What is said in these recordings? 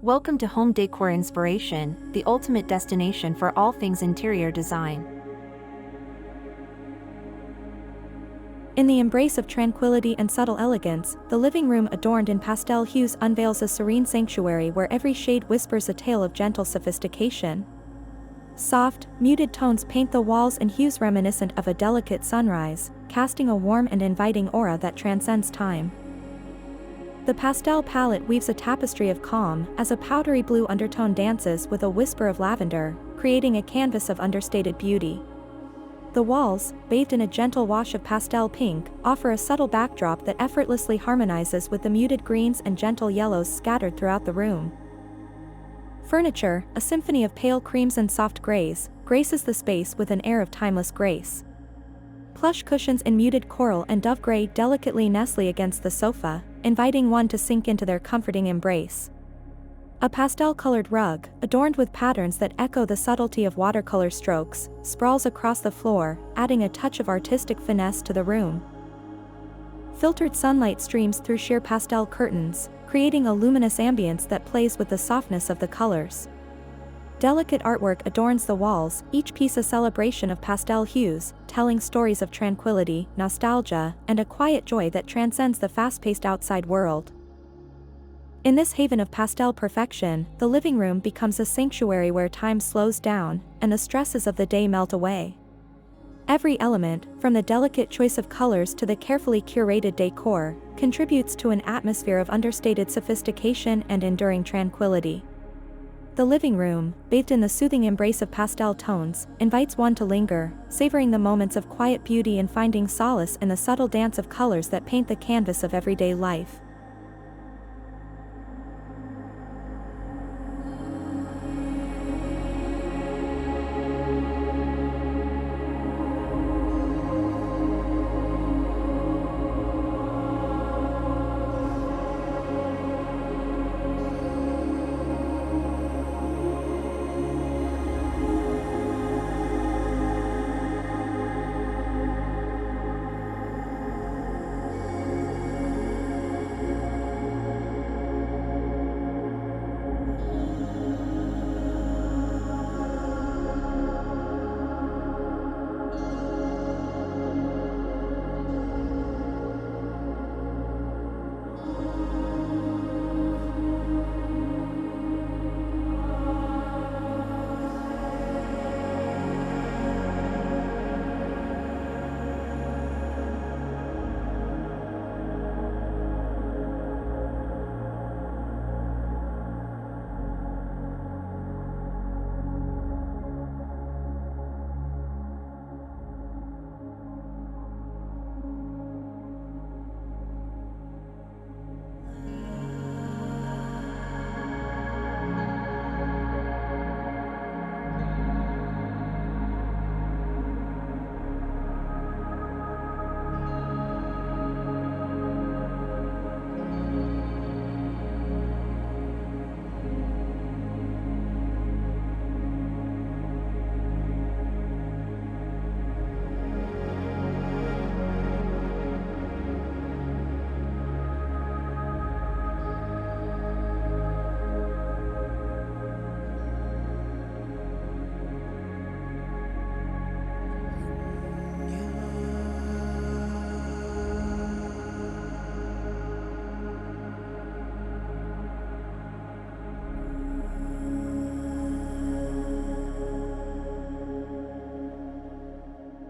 Welcome to Home Decor Inspiration, the ultimate destination for all things interior design. In the embrace of tranquility and subtle elegance, the living room adorned in pastel hues unveils a serene sanctuary where every shade whispers a tale of gentle sophistication. Soft, muted tones paint the walls in hues reminiscent of a delicate sunrise, casting a warm and inviting aura that transcends time. The pastel palette weaves a tapestry of calm as a powdery blue undertone dances with a whisper of lavender, creating a canvas of understated beauty. The walls, bathed in a gentle wash of pastel pink, offer a subtle backdrop that effortlessly harmonizes with the muted greens and gentle yellows scattered throughout the room. Furniture, a symphony of pale creams and soft grays, graces the space with an air of timeless grace. Plush cushions in muted coral and dove gray delicately nestle against the sofa, inviting one to sink into their comforting embrace. A pastel-colored rug, adorned with patterns that echo the subtlety of watercolor strokes, sprawls across the floor, adding a touch of artistic finesse to the room. Filtered sunlight streams through sheer pastel curtains, creating a luminous ambience that plays with the softness of the colors. Delicate artwork adorns the walls, each piece a celebration of pastel hues, telling stories of tranquility, nostalgia, and a quiet joy that transcends the fast-paced outside world. In this haven of pastel perfection, the living room becomes a sanctuary where time slows down, and the stresses of the day melt away. Every element, from the delicate choice of colors to the carefully curated decor, contributes to an atmosphere of understated sophistication and enduring tranquility. The living room, bathed in the soothing embrace of pastel tones, invites one to linger, savoring the moments of quiet beauty and finding solace in the subtle dance of colors that paint the canvas of everyday life.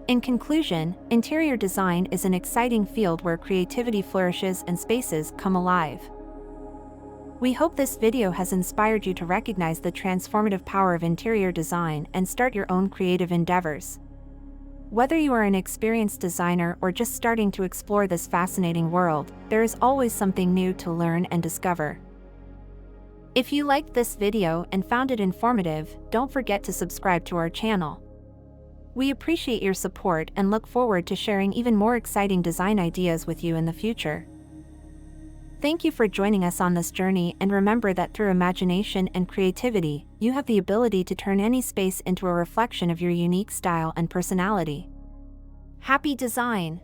In conclusion, interior design is an exciting field where creativity flourishes and spaces come alive. We hope this video has inspired you to recognize the transformative power of interior design and start your own creative endeavors. Whether you are an experienced designer or just starting to explore this fascinating world, there is always something new to learn and discover. If you liked this video and found it informative, don't forget to subscribe to our channel. We appreciate your support and look forward to sharing even more exciting design ideas with you in the future. Thank you for joining us on this journey, and remember that through imagination and creativity, you have the ability to turn any space into a reflection of your unique style and personality. Happy design!